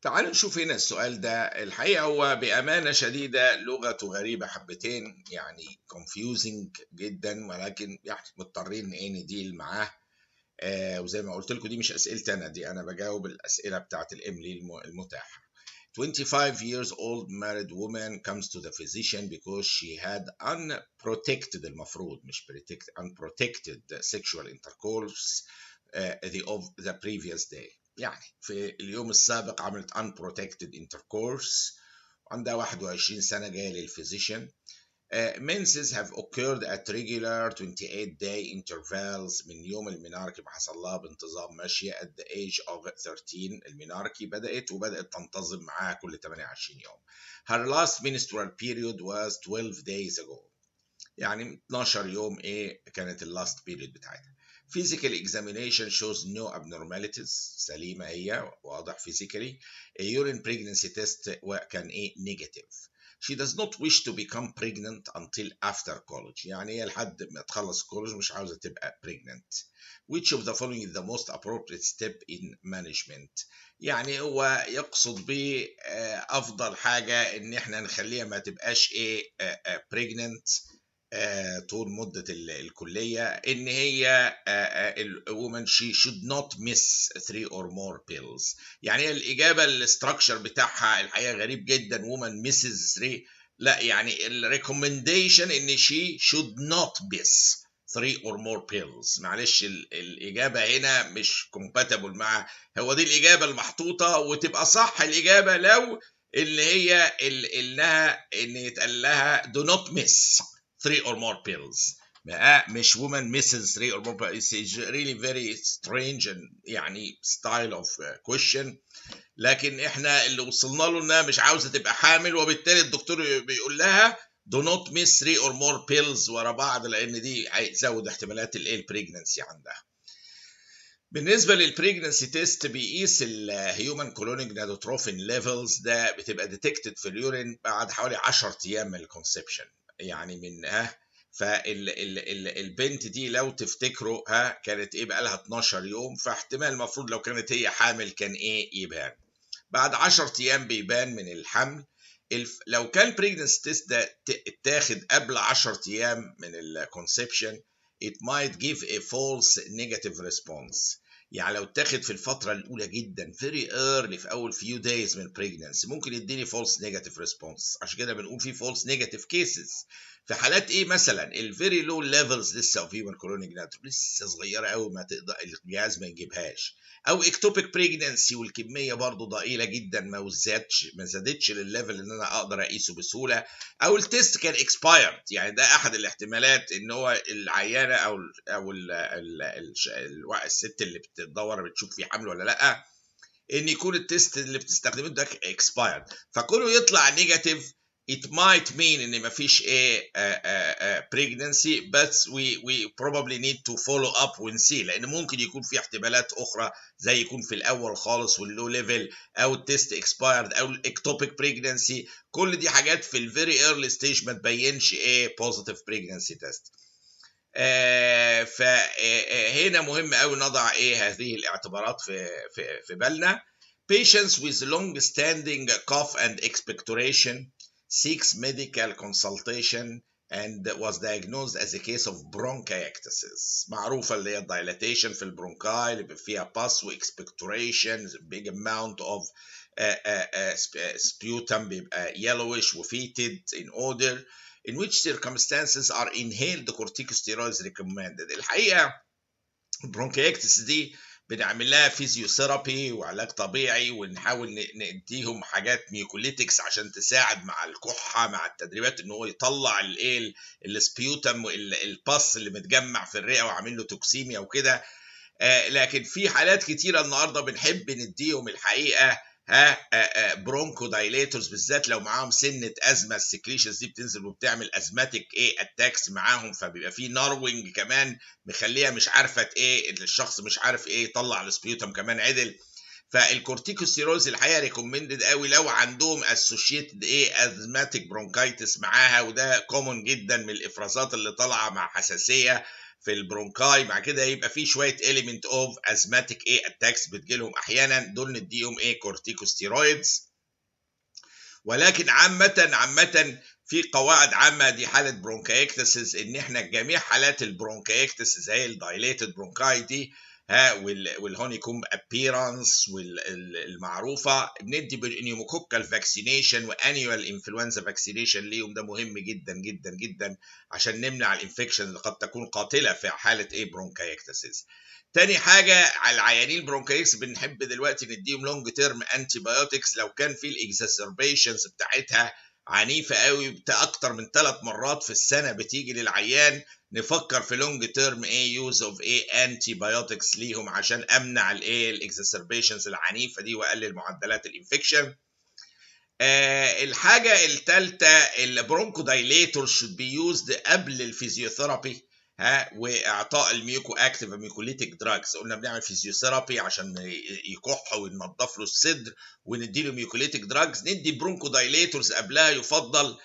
تعالوا نشوف هنا السؤال ده. الحقيقة هو بأمانة شديدة لغته غريبة حبتين، يعني confusing جدا، ولكن يعني مضطرين نديل معاه. وزي ما قلت لكم دي مش أسئلتي أنا، دي أنا بجاوب الأسئلة بتاعت الإملي المتاحة. 25 years old married woman comes to the physician because she had unprotected، المفروض مش protected، unprotected sexual intercourse the previous day. يعني في اليوم السابق عملت unprotected intercourse، عندها 21 سنة، جاية للفيزيشن. menses have occurred at regular 28-day intervals من يوم الميناركي ما حصل لها بانتظام ماشية at the age of 13. الميناركي وبدأت تنتظم معاها كل 28 يوم. Her last menstrual period was 12 days ago. يعني 12 يوم كانت اللاست period بتاعتها. Physical examination shows no abnormalities، سليمة هي، واضح physically. A urine pregnancy test كان negative. She does not wish to become pregnant until after college، يعني هي لحد ما تخلص college مش عاوزة تبقى pregnant. Which of the following is the most appropriate step in management؟ يعني هو يقصد ب أفضل حاجة إن إحنا نخليها ما تبقاش pregnant طول مدة الكلية، إن هي الwoman she should not miss 3 or more pills. يعني الإجابة الاستراكشر بتاعها الحقيقة غريب جدا، woman misses 3. لا، يعني الريكومنديشن إن she should not miss 3 or more pills. معلش الإجابة هنا مش compatible مع، هو دي الإجابة المحطوطة وتبقى صح الإجابة لو اللي هي إن يتقال لها do not miss 3 or more pills، مش woman misses 3 or more pills. It's really very strange and يعني style of question. لكن احنا اللي وصلنا له انها مش عاوزه تبقى حامل، وبالتالي الدكتور بيقول لها do not miss 3 or more pills ورا بعض، لان دي هيزود احتمالات البريجننسي عندها. بالنسبه للبريجننسي تيست بيقيس الهيومن كولونيك نادوتروفين ليفلز، ده بتبقى ديتكتد في اليورين بعد حوالي 10 ايام من الكونسبشن، يعني من فالبنت دي لو تفتكروا كانت بقى لها 12 يوم، فاحتمال المفروض لو كانت هي حامل كان يبان بعد 10 ايام، بيبان من الحمل. لو كان البريجننسي تيست ده اتاخد قبل 10 ايام من الكونسبشن it might give a false negative response. يعني لو اتاخد في الفترة الأولى جدا very early في أول few days من pregnancy ممكن يديني false negative response. عشان كده بنقول في false negative cases في حالات مثلا الفيري لو ليفلز لسه في human colonic gonadotropin لسه صغيرة قوي ما تقدر الجهاز ما يجيبهاش، او اكتوبيك بريجننسي والكميه برضو ضئيله جدا ما زادتش للليفل ان انا اقدر اقيسه بسهوله، او التيست كان اكسبايرد. يعني ده احد الاحتمالات ان هو العيانه او الست اللي بتدور بتشوف في حمل ولا لا، ان يكون التيست اللي بتستخدمه ده expired، فكونه يطلع نيجاتيف it might mean ان مفيش pregnancy but we probably need to follow up and see، لان ممكن يكون في احتمالات اخرى زي يكون في الاول خالص واللو ليفل، او التيست expired، او الاكتوبيك pregnancy. كل دي حاجات في الفيري early stage ما تبينش positive pregnancy test. فهنا مهم قوي نضع هذه الاعتبارات في بالنا. Patients with long-standing cough and expectoration seeks medical consultation and was diagnosed as a case of bronchiectasis. معروفة اللي هي dilatation في البرونكاي اللي فيها pus و expectoration big amount of sputum بيبقى yellowish و fetid in odor in which circumstances are inhaled corticosteroids recommended. الحقيقة البرونكيكتس دي بنعمل لها فيزيوثيرابي وعلاج طبيعي، ونحاول نديهم حاجات ميوكوليتكس عشان تساعد مع الكحه مع التدريبات ان هو يطلع السبيوتم الباس اللي متجمع في الرئه وعامل له توكسيميا وكده. لكن في حالات كتيره النهارده بنحب نديهم الحقيقه برونكو دايليتورز، بالذات لو معاهم سنه ازمه، السكريشنز دي بتنزل وبتعمل ازماتيك اتاكس معاهم، فبيبقى في ناروينج كمان مخليها مش عارفه الشخص مش عارف يطلع السبيوتم كمان عدل. فالكورتيكوستيرويدز الحقيقه ريكومندد قوي لو عندهم اسوشيتد ازماتيك برونكايتس معاها، وده كومون جدا من الافرازات اللي طالعه مع حساسيه. في البرونكاي، مع كده يبقى في شويه element of asthmatic attacks بتجيلهم احيانا، دول نديهم كورتيكوستيرويدز. ولكن عامة في قواعد عامة، دي حالة برونكايكتسز، ان احنا جميع حالات البرونكايكتسز زي الدايليتد برونكاي دي والهونيكوم ابيرانس والمعروفة، بندي بالنيوموكوكال فاكسينيشن وانيوال انفلونزا فاكسينيشن ليهم، ده مهم جدا جدا جدا عشان نمنع الانفكشن اللي قد تكون قاتلة في حالة برونكايكتسز. تاني حاجة على العيانين البرونكايتس بنحب دلوقتي نديهم لونج تيرم انتي بايوتكس لو كان في الاكزاسربيشنز بتاعتها عنيفة قوي، اكتر من 3 مرات في السنة بتيجي للعيان، نفكر في لونج تيرم يوز اوف انتي بايوتكس ليهم عشان امنع الاكزاسربيشنز العنيفة دي واقلل معدلات الانفكشن. الحاجة الثالثة البرونكو دايليتور should be used قبل الفيزيوثيرابي واعطاء الميوكو اكتيف ميوكوليتيك دراجز. قلنا بنعمل فيزيوثيرابي عشان يكح وينضف له الصدر ونديله ميوكوليتيك دراجز، ندي برونكو دايليتورز قبلها يفضل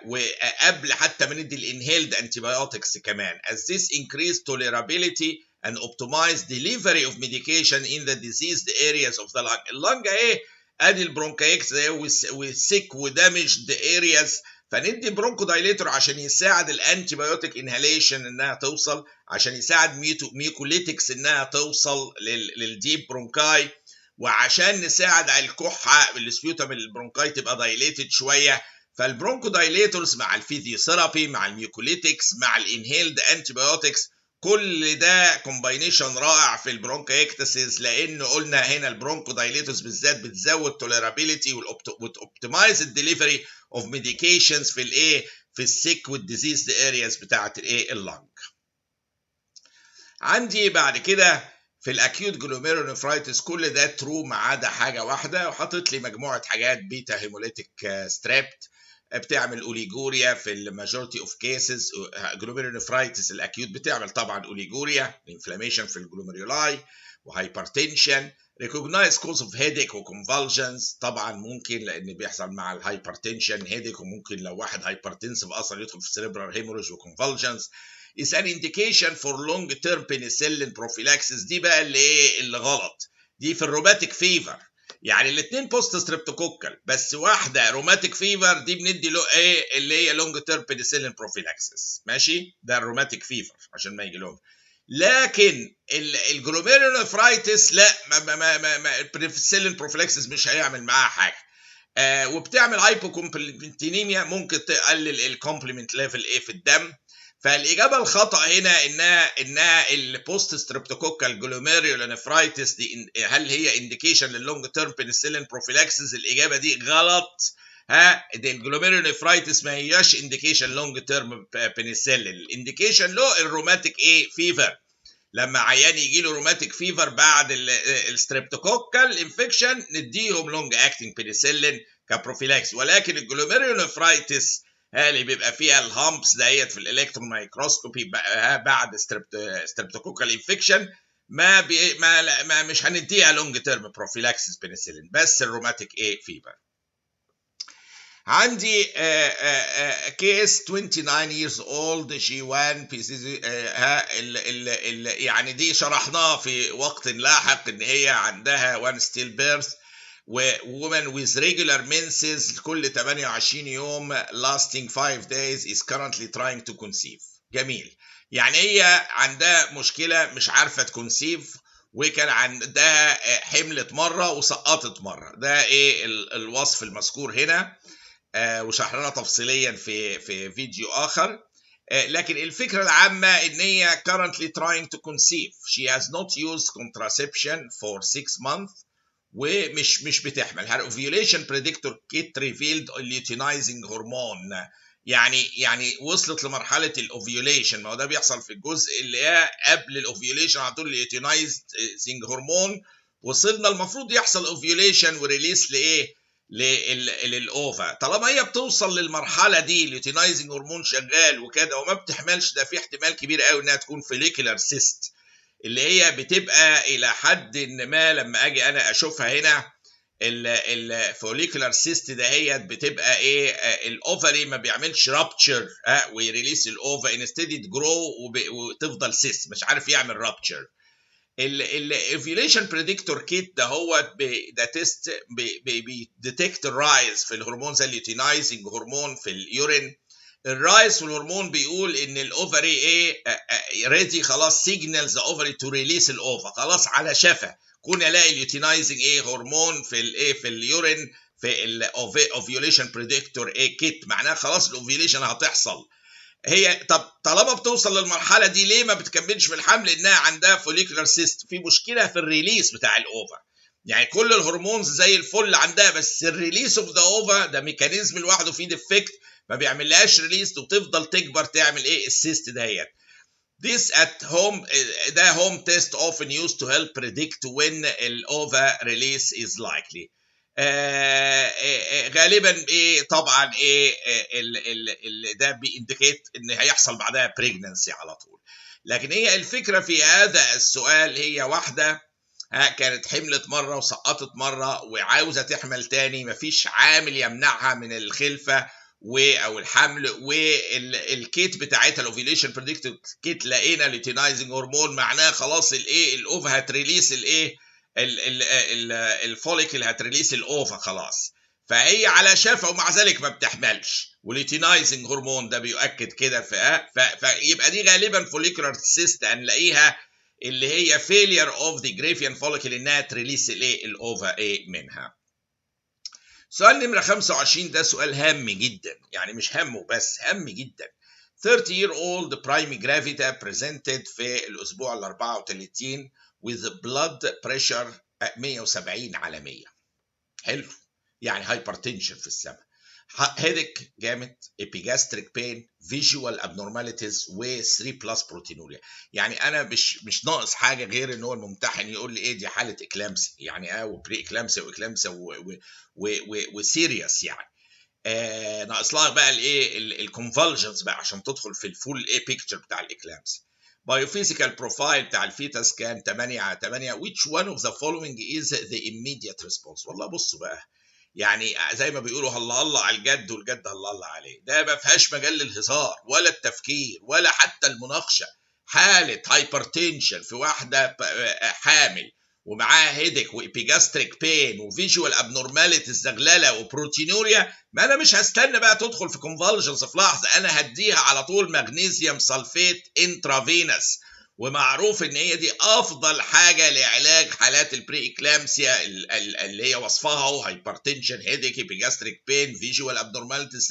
وقبل حتى ما ندي الانهيلد انتي بايوتكس كمان، as this increase tolerability and optimize delivery of medication in the diseased areas of the lung. اللنج ادي البرونكايكس والسيك ودامجد ارياز، فندي برونكو دايليتور عشان يساعد الانتي بايوتيك انهاليشن انها توصل، عشان يساعد ميوكوليتكس انها توصل للديب برونكاي، وعشان نساعد على الكحه السبيوتم البرونكاي تبقى دايليتد شويه. فالبرونكو دايليتورز مع الفيزيوثيرابي مع الميوكوليتكس مع الانهيلد انتي بايوتكس، كل ده كومباينيشن رائع في البرونكايكتسز، لانه قلنا هنا البرونكو دايليتورز بالذات بتزود توليرابيلتي وتوبتمايز الدليفري اوف ميديكيشنز في السيك والديزيزد ارياز بتاعت اللنج. عندي بعد كده في الاكيوت جلوميرونيفرايتس كل ده ترو ما عدا حاجه واحده، وحاطط لي مجموعه حاجات بيتا هيموليتيك ستريبت بتعمل اوليجوريا في الماجورتي اوف كيسز. جلوميرونيفرايتس الاكيوت بتعمل طبعا اوليجوريا، انفلاميشن في الجلوميرولاي وهايبرتنشن، ريكوجنايز كوز اوف هيديك وكونفالجنز، طبعا ممكن لان بيحصل مع الهايبرتنشن هيديك، وممكن لو واحد هايبرتنسيف اصلا يدخل في سيريبرال هيموريج وكونفالجنز. is an indication for long term penicillin prophylaxis. دي بقى اللي غلط، دي في الروماتيك فيفر، يعني الاثنين بوست ستريبتوكوكال، بس واحده روماتيك فيفر دي بندي له اللي هي لونج تيرم بينيسيلين بروفيلاكسس، ماشي، ده الروماتيك فيفر عشان ما يجي لهم. لكن الجلوميرونيفرايتس لا، ما البينيسيلين بروفيلاكسس مش هيعمل معاها حاجه. وبتعمل هايبوكومبلينتينيميا، ممكن تقلل الكومبلمنت ليفل في الدم. فالاجابه الخطا هنا انها البوست ستريبتوكوكال جلوميرولونيفرايتس دي هل هي انديكيشن لللونج تيرم بينيسيلين بروفيلاكسس؟ الاجابه دي غلط. دي الجلوميرولونيفرايتس ما هياش انديكيشن لونج تيرم بينيسيلين، الانديكيشن له الروماتيك فيفر. لما عيان يجي له روماتيك فيفر بعد الستريبتوكوكال انفكشن نديهم لونج اكتنج بينيسيلين كبروفيلاكس. ولكن الجلوميرولونيفرايتس اللي بيبقى فيها الهامبس ديت في الالكترون مايكروسكوبي بعد ستريبتوكوكال انفكشن ما مش هنديها لونج تيرم بروفيلاكسس بنسلين، بس الروماتيك فيبر. عندي كيس 29 years old G1 يعني دي شرحناه في وقت لاحق ان هي عندها one still birth woman with regular menses كل 28 يوم lasting 5 days is currently trying to conceive. جميل، يعني هي عندها مشكلة مش عارفة تكونسيف، وكان عندها حملت مرة وسقطت مرة. ده الوصف المذكور هنا، وشرحناه تفصيليا في فيديو آخر. لكن الفكرة العامة ان هي currently trying to conceive. She has not used contraception for 6 months ومش بتحمل. her ovulation predictor kit revealed luteinizing hormone، يعني وصلت لمرحله الاوفيوليشن. ما هو ده بيحصل في الجزء اللي هي قبل الاوفيوليشن على طول، ليوتينايزنج هرمون. وصلنا المفروض يحصل اوفيوليشن وريليس للاوفا. طالما هي بتوصل للمرحله دي ليوتينايزنج هرمون شغال وكده وما بتحملش، ده في احتمال كبير قوي انها تكون فوليكولار سيست، اللي هي بتبقى الى حد ما لما اجي انا اشوفها هنا الفوليكولار سيست دهيت بتبقى ايه، الاوفري ما بيعملش رابتشر ويريليس الاوفا، انستدي تجرو وتفضل سيست مش عارف يعمل رابتشر. الاوفيوليشن بريدكتور كيت ده هو ده تيست بيديتكت الرايز في الهرمون زي الليوتينايزنج هرمون في اليورين. الرايز في الهرمون بيقول ان الاوفري ايه ريدي خلاص، سيجنالز اوفري تو ريليس الاوفا، خلاص على شفا كون الاقي اليوتينايزنج ايه هرمون في الايه في اليورين في الاوفيوليشن بريدكتور ايه كيت، معناها خلاص الاوفيوليشن هتحصل. هي طب طالما بتوصل للمرحله دي ليه ما بتكملش في الحمل؟ انها عندها فوليكولار سيست، في مشكله في الريليس بتاع الاوفا. يعني كل الهرمونز زي الفل عندها، بس الريليس اوف ذا اوفا ده ميكانيزم لوحده فيه ديفكت ما بيعملهاش ريليس وتفضل تكبر تعمل ايه السيست دهيت. This at home ده home test often used to help predict when الأوفا release is likely. غالبا ايه طبعا ايه ده بيindicate ان هيحصل بعدها pregnancy على طول. لكن هي الفكرة في هذا السؤال هي واحدة كانت حملت مرة وسقطت مرة وعاوزة تحمل تاني، مفيش عامل يمنعها من الخلفة او الحمل، والكيت بتاعتها الاوفيليشن بريدكتور كيت لقينا ليوتينايزنج هرمون، معناها خلاص الايه الاوفا هتريليس الايه الفوليكل هتريليس الاوفا خلاص، فهي على شفا ومع ذلك ما بتحملش، والليوتينايزنج هرمون ده بيؤكد كده. فيبقى دي غالبا فوليكولار سيست هنلاقيها اللي هي failure of the Graafian follicle انها تريليس الايه الاوفا ايه منها. سؤال نمرة 25 ده سؤال هام جدا، يعني مش همه بس هام جدا. 30-year-old prime gravida presented في الأسبوع ال 34 with blood pressure 170 على 100. حلو، يعني hypertension في السماء، headache جامد، epigastric pain، visual abnormalities و 3+ proteinuria. يعني انا مش ناقص حاجه غير ان هو الممتحن يقول لي ايه دي حاله اكلامسي، يعني وبري اكلامسي واكلامسي وسيريس يعني. ناقص لها بقى الايه الكونفولجنز بقى عشان تدخل في الفول ايه بيكتشر بتاع الاكلامسي. بايوفيزيكال بروفايل بتاع الفيتس كان 8 على 8. which one of the following is the immediate response؟ والله بصوا بقى، يعني زي ما بيقولوا هلا هلا على الجد والجد هلا هلا عليه، ده ما فيهاش مجال للهزار ولا التفكير ولا حتى المناقشه. حاله هايبرتنشن في واحده حامل ومعاها هيدك وإبيجاستريك بين وفيجوال ابنورماليتيز زغلله وبروتينوريا، ما انا مش هستنى بقى تدخل في كونفولجنز في لحظه، انا هديها على طول مغنيسيوم سلفيت انترافينس، ومعروف ان هي دي افضل حاجه لعلاج حالات البري اكلامسيا اللي هي وصفها اهو هايبرتنشن هيدك إبيجاستريك بين فيجوال ابنورماليتيز.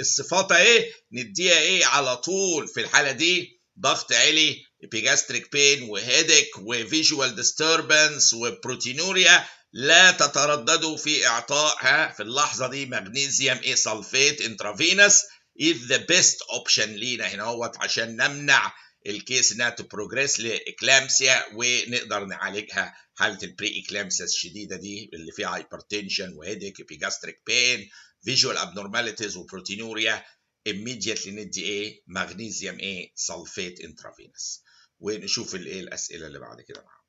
الصفات ايه نديها ايه على طول في الحاله دي؟ ضغط عالي، epigastric pain وهيدك وفيجوال ديستربنس وبروتينوريا، لا تترددوا في اعطائها في اللحظه دي مغنيسيوم ايه سلفيت انترافينس is the best option لينا هنا اهوت عشان نمنع الكيس انها تبروجريس لاكلامسيا ونقدر نعالجها حاله البري اكلامسيا الشديده دي اللي فيها هايبرتنشن وهيدك epigastric pain فيجوال abnormalities وبروتينوريا. immediately ندي ايه مغنيسيوم ايه سلفيت انترافينس. ونشوف الايه الاسئله اللي بعد كده معانا.